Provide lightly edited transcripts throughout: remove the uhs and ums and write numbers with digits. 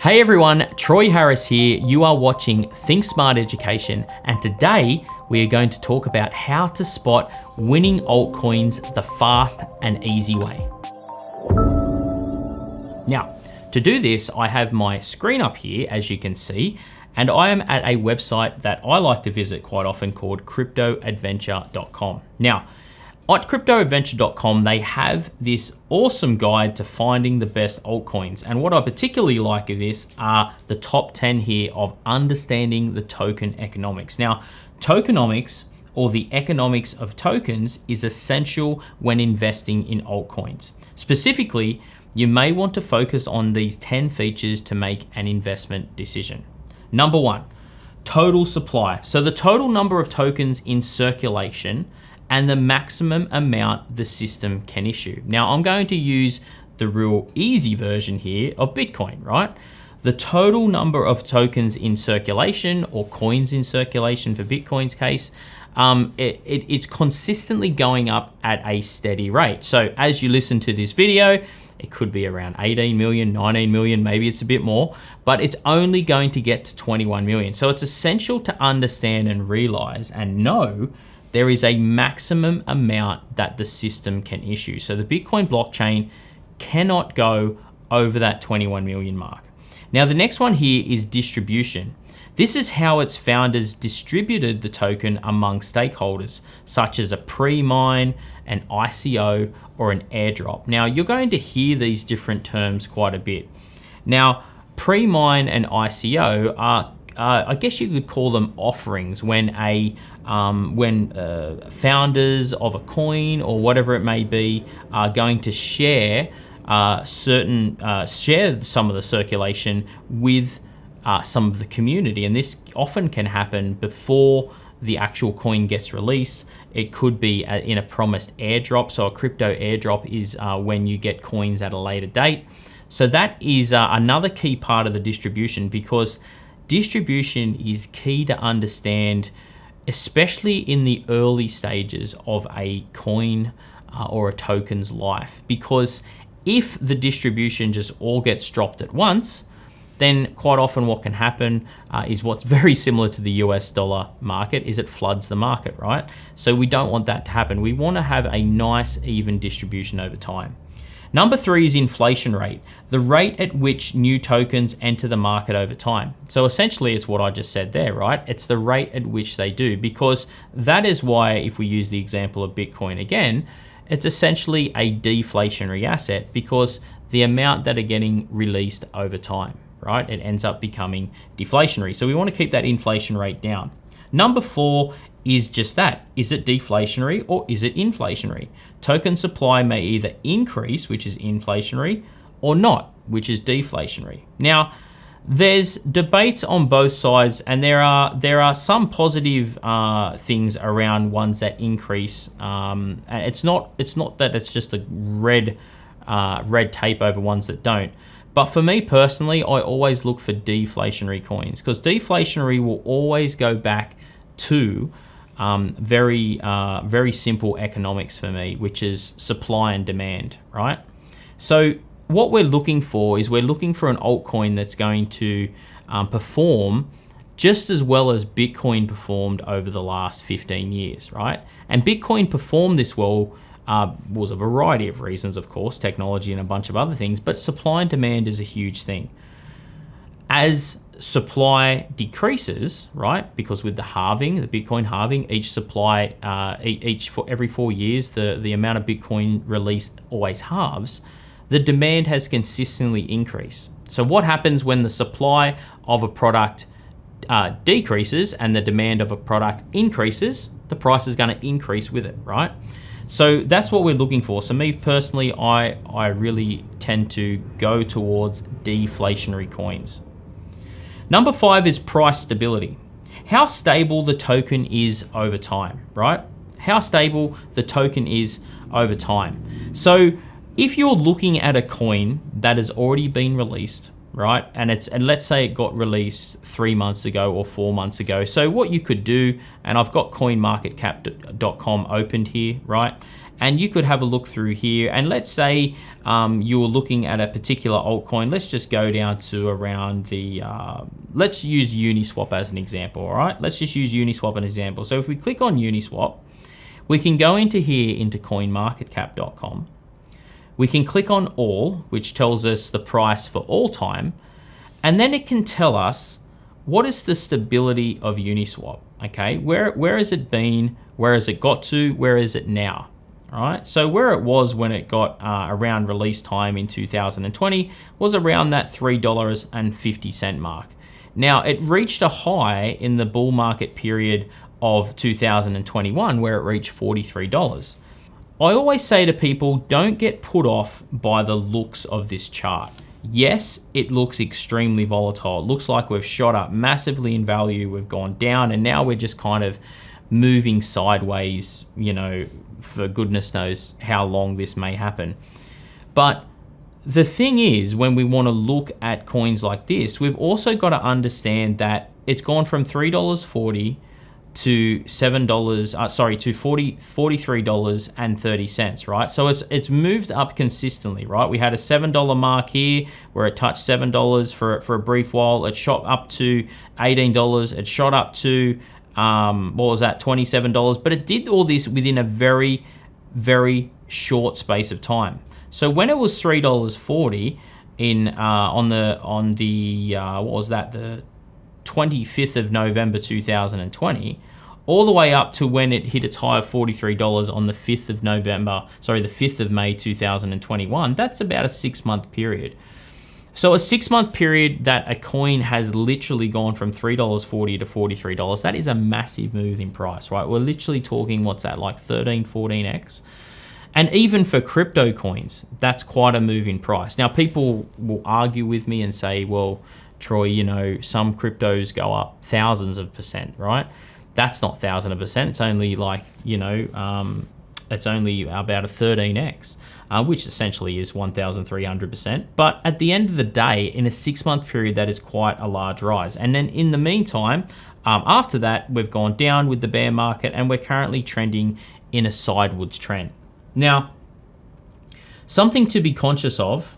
Hey everyone, Troy Harris here. You are watching Think Smart Education, and today we are going to talk about how to spot winning altcoins the fast and easy way. Now, to do this, I have my screen up here, as you can see, and I am at a website that I like to visit quite often called cryptoadventure.com. Now, at cryptoadventure.com, they have this awesome guide to finding the best altcoins. And what I particularly like of this are the top 10 here of understanding the token economics. Now, tokenomics, or the economics of tokens, is essential when investing in altcoins. Specifically, you may want to focus on these 10 features to make an investment decision. Number one, total supply. So the total number of tokens in circulation and the maximum amount the system can issue. Now, I'm going to use the real easy version here of Bitcoin, right? The total number of tokens in circulation, or coins in circulation for Bitcoin's case, it's consistently going up at a steady rate. So as you listen to this video, it could be around 18 million, 19 million, maybe it's a bit more, but it's only going to get to 21 million. So it's essential to understand and realize and know there is a maximum amount that the system can issue. So the Bitcoin blockchain cannot go over that 21 million mark. Now, the next one here is distribution. This is how its founders distributed the token among stakeholders, such as a pre-mine, an ICO, or an airdrop. Now, you're going to hear these different terms quite a bit. Now, pre-mine and ICO are I guess you could call them offerings when founders of a coin or whatever it may be are going to share share some of the circulation with some of the community, and this often can happen before the actual coin gets released. It could be in a promised airdrop. So a crypto airdrop is when you get coins at a later date. So that is another key part of the distribution, because distribution is key to understand, especially in the early stages of a coin or a token's life. Because if the distribution just all gets dropped at once, then quite often what can happen is what's very similar to the US dollar market, is it floods the market, right? So we don't want that to happen. We want to have a nice, even distribution over time. Number three is inflation rate, the rate at which new tokens enter the market over time. So essentially it's what I just said there, right? It's the rate at which they do, because that is why, if we use the example of Bitcoin again, it's essentially a deflationary asset, because the amount that are getting released over time, right? It ends up becoming deflationary. So we want to keep that inflation rate down. Number four is just that. Is it deflationary or is it inflationary? Token supply may either increase, which is inflationary, or not, which is deflationary. Now, there's debates on both sides, and there are some positive things around ones that increase. It's not that it's just a red tape over ones that don't. But for me personally, I always look for deflationary coins, because deflationary will always go back to very simple economics for me, which is supply and demand, right? So what we're looking for is we're looking for an altcoin that's going to perform just as well as Bitcoin performed over the last 15 years, right? And Bitcoin performed this well was a variety of reasons, of course, technology and a bunch of other things, but supply and demand is a huge thing. As supply decreases, right? Because with the halving, the Bitcoin halving, every 4 years, the amount of Bitcoin released always halves. The demand has consistently increased. So what happens when the supply of a product decreases and the demand of a product increases? The price is going to increase with it, right? So that's what we're looking for. So me personally, I really tend to go towards deflationary coins. Number five is price stability. How stable the token is over time, right? How stable the token is over time. So if you're looking at a coin that has already been released, right? And let's say it got released 3 months ago or 4 months ago. So what you could do, and I've got coinmarketcap.com opened here, right? And you could have a look through here, and let's say you were looking at a particular altcoin. Let's just go down to around the, let's use Uniswap as an example, all right? Let's just use Uniswap as an example. So if we click on Uniswap, we can go into here into coinmarketcap.com. We can click on all, which tells us the price for all time, and then it can tell us what is the stability of Uniswap, okay? Where has it been? Where has it got to? Where is it now? All right, so where it was when it got around release time in 2020 was around that $3.50 mark. Now, it reached a high in the bull market period of 2021 where it reached $43. I always say to people, don't get put off by the looks of this chart. Yes, it looks extremely volatile. It looks like we've shot up massively in value, we've gone down, and now we're just kind of moving sideways, you know, for goodness knows how long this may happen. But the thing is, when we want to look at coins like this, we've also got to understand that it's gone from $3.40 to $43.30, right? So it's moved up consistently, right? We had a $7 mark here where it touched $7 for a brief while. It shot up to $18. It shot up to what was that, $27, but it did all this within a very, very short space of time. So when it was $3.40 in on the what was that, the 25th of November 2020, all the way up to when it hit its high of $43 on the 5th of May 2021, that's about a 6-month period. So a 6-month period that a coin has literally gone from $3.40 to $43, that is a massive move in price, right? We're literally talking, what's that, like 13, 14x? And even for crypto coins, that's quite a move in price. Now, people will argue with me and say, well, Troy, you know, some cryptos go up thousands of percent, right? That's not thousands of percent. It's only like, you know, it's only about a 13x, which essentially is 1,300%. But at the end of the day, in a 6-month period, that is quite a large rise. And then in the meantime, after that, we've gone down with the bear market, and we're currently trending in a sideways trend. Now, something to be conscious of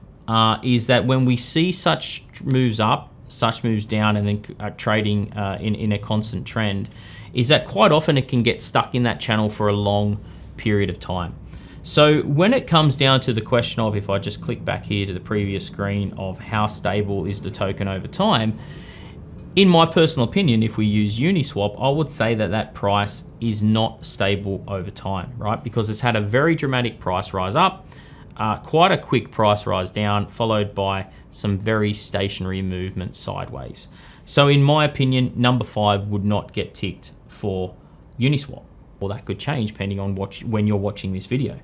is that when we see such moves up, such moves down, and then trading in a constant trend, is that quite often it can get stuck in that channel for a long period of time. So when it comes down to the question of, if I just click back here to the previous screen of how stable is the token over time, in my personal opinion, if we use Uniswap, I would say that that price is not stable over time, right? Because it's had a very dramatic price rise up, quite a quick price rise down, followed by some very stationary movement sideways. So in my opinion, number 5 would not get ticked for Uniswap. Well, that could change depending on when you're watching this video.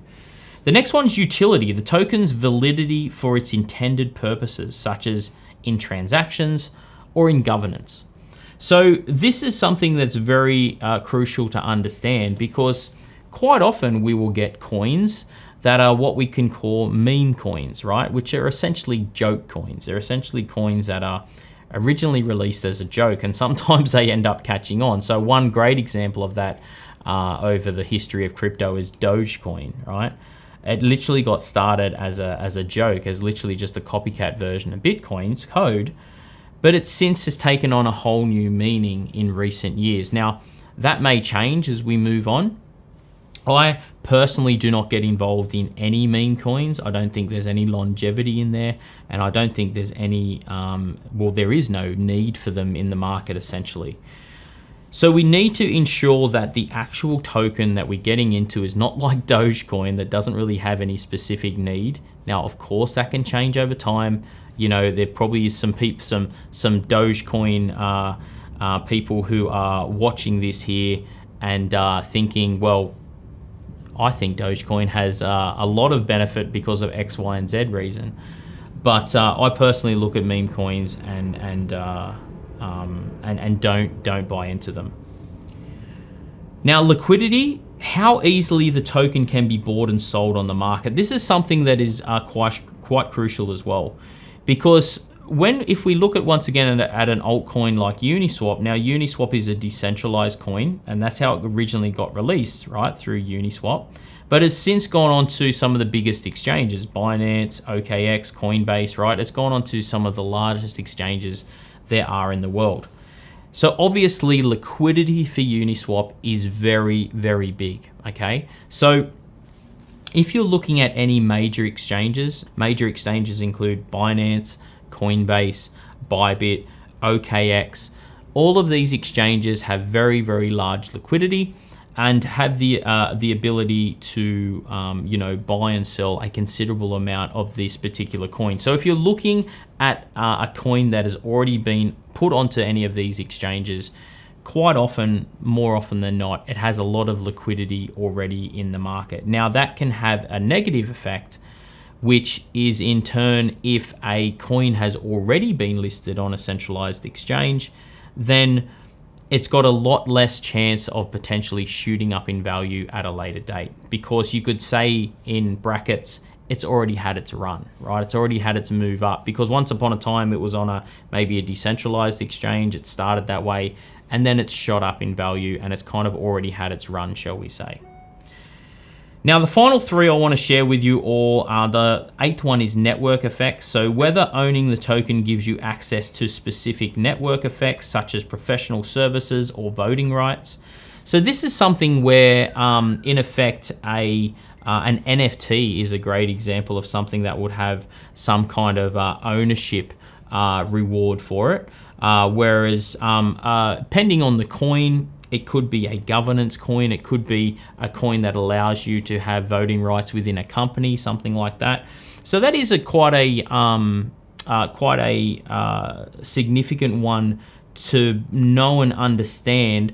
The next one's utility, the token's validity for its intended purposes, such as in transactions or in governance. So this is something that's very crucial to understand, because quite often we will get coins that are what we can call meme coins, right? Which are essentially joke coins. They're essentially coins that are originally released as a joke, and sometimes they end up catching on. So one great example of that over the history of crypto is Dogecoin, right? It literally got started as a joke, as literally just a copycat version of Bitcoin's code, but it since has taken on a whole new meaning in recent years. Now, that may change as we move on. I personally do not get involved in any meme coins. I don't think there's any longevity in there, and I don't think there's any, well, there is no need for them in the market essentially. So we need to ensure that the actual token that we're getting into is not like Dogecoin that doesn't really have any specific need. Now, of course, that can change over time. You know, there probably is some Dogecoin people who are watching this here and thinking, well, I think Dogecoin has a lot of benefit because of X, Y, and Z reason. But I personally look at meme coins and don't buy into them. Now, liquidity, how easily the token can be bought and sold on the market. This is something that is quite crucial as well, because if we look at once again at an altcoin like Uniswap, now Uniswap is a decentralized coin, and that's how it originally got released, right, through Uniswap, but has since gone on to some of the biggest exchanges, Binance, OKX, Coinbase, right? It's gone on to some of the largest exchanges there are in the world. So obviously liquidity for Uniswap is very, very big, okay? So if you're looking at any major exchanges include Binance, Coinbase, Bybit, OKX. All of these exchanges have very, very large liquidity and have the ability to buy and sell a considerable amount of this particular coin. So if you're looking at a coin that has already been put onto any of these exchanges, quite often, more often than not, it has a lot of liquidity already in the market. Now that can have a negative effect, which is in turn, if a coin has already been listed on a centralized exchange, then it's got a lot less chance of potentially shooting up in value at a later date, because you could say in brackets, it's already had its run, right? It's already had its move up, because once upon a time it was on maybe a decentralized exchange, it started that way, and then it's shot up in value and it's kind of already had its run, shall we say. Now, the final three I want to share with you all are, the eighth one is network effects. So whether owning the token gives you access to specific network effects, such as professional services or voting rights. So this is something where, in effect, an NFT is a great example of something that would have some kind of ownership reward for it. Whereas, depending on the coin, it could be a governance coin. It could be a coin that allows you to have voting rights within a company, something like that. So that is quite a significant one to know and understand.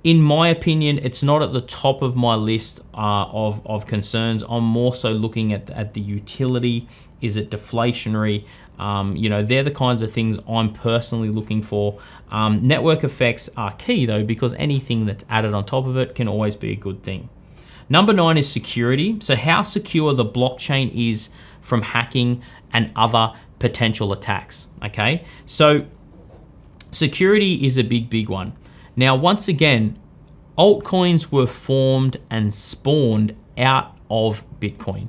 In my opinion, it's not at the top of my list of concerns. I'm more so looking at the utility. Is it deflationary? They're the kinds of things I'm personally looking for. Network effects are key though, because anything that's added on top of it can always be a good thing. Number 9 is security. So how secure the blockchain is from hacking and other potential attacks, okay? So security is a big one. Now, once again, altcoins were formed and spawned out of Bitcoin.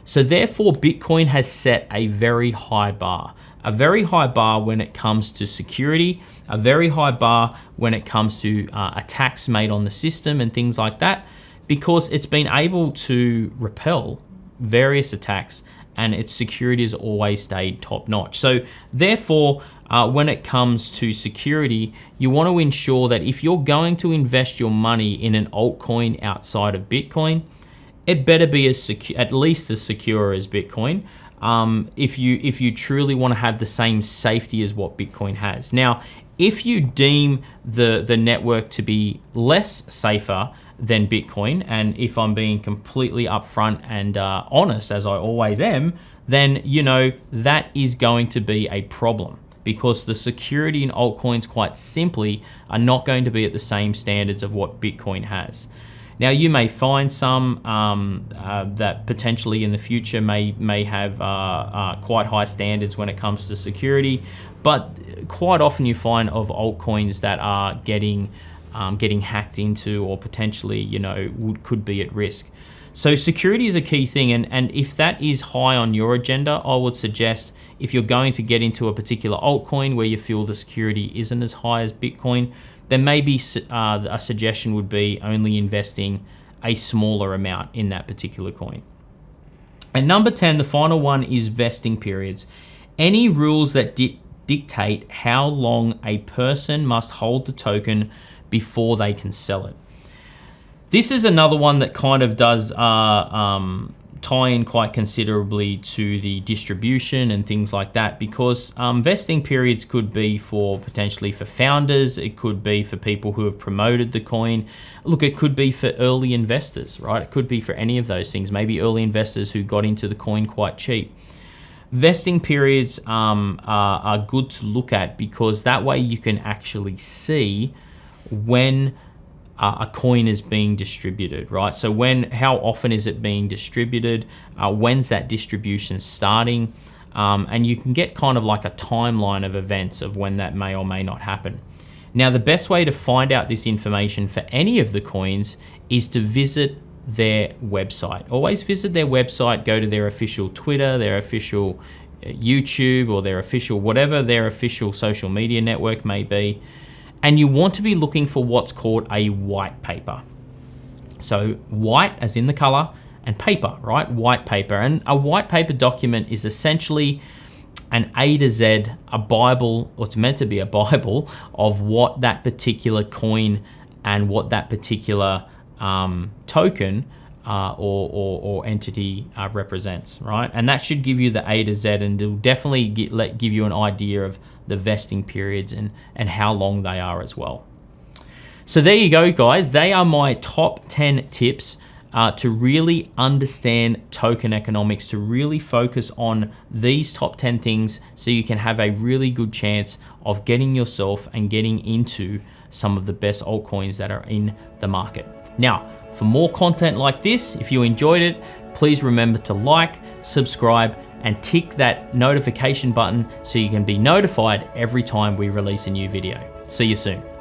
So therefore, Bitcoin has set a very high bar when it comes to security, a very high bar when it comes to attacks made on the system and things like that, because it's been able to repel various attacks and its security has always stayed top notch. So therefore, when it comes to security, you want to ensure that if you're going to invest your money in an altcoin outside of Bitcoin, it better be at least as secure as Bitcoin. If you truly want to have the same safety as what Bitcoin has. Now, if you deem the network to be less safer than Bitcoin, and if I'm being completely upfront and honest, as I always am, then that is going to be a problem, because the security in altcoins quite simply are not going to be at the same standards of what Bitcoin has. Now, you may find some that potentially in the future may have quite high standards when it comes to security, but quite often you find of altcoins that are getting hacked into, or potentially could be at risk. So security is a key thing, and if that is high on your agenda, I would suggest, if you're going to get into a particular altcoin where you feel the security isn't as high as Bitcoin, then maybe a suggestion would be only investing a smaller amount in that particular coin. And number 10, the final one, is vesting periods. Any rules that dictate how long a person must hold the token before they can sell it. This is another one that kind of does tie in quite considerably to the distribution and things like that, because vesting periods could be potentially for founders, it could be for people who have promoted the coin. Look, it could be for early investors, right? It could be for any of those things, maybe early investors who got into the coin quite cheap. Vesting periods are good to look at, because that way you can actually see when a coin is being distributed, right? So how often is it being distributed? When's that distribution starting? and you can get kind of like a timeline of events of when that may or may not happen. Now, the best way to find out this information for any of the coins is to visit their website. Always visit their website, go to their official Twitter, their official YouTube, or their official, whatever their official social media network may be. And you want to be looking for what's called a white paper. So white as in the color, and paper, right? White paper. And a white paper document is essentially an A to Z, a Bible, or it's meant to be a Bible of what that particular coin and what that particular token or entity represents, right? And that should give you the A to Z, and it'll definitely give you an idea of the vesting periods and how long they are as well. So there you go, guys. They are my top 10 tips to really understand token economics, to really focus on these top 10 things so you can have a really good chance of getting yourself and getting into some of the best altcoins that are in the market. Now, for more content like this, if you enjoyed it, please remember to like, subscribe, and tick that notification button so you can be notified every time we release a new video. See you soon.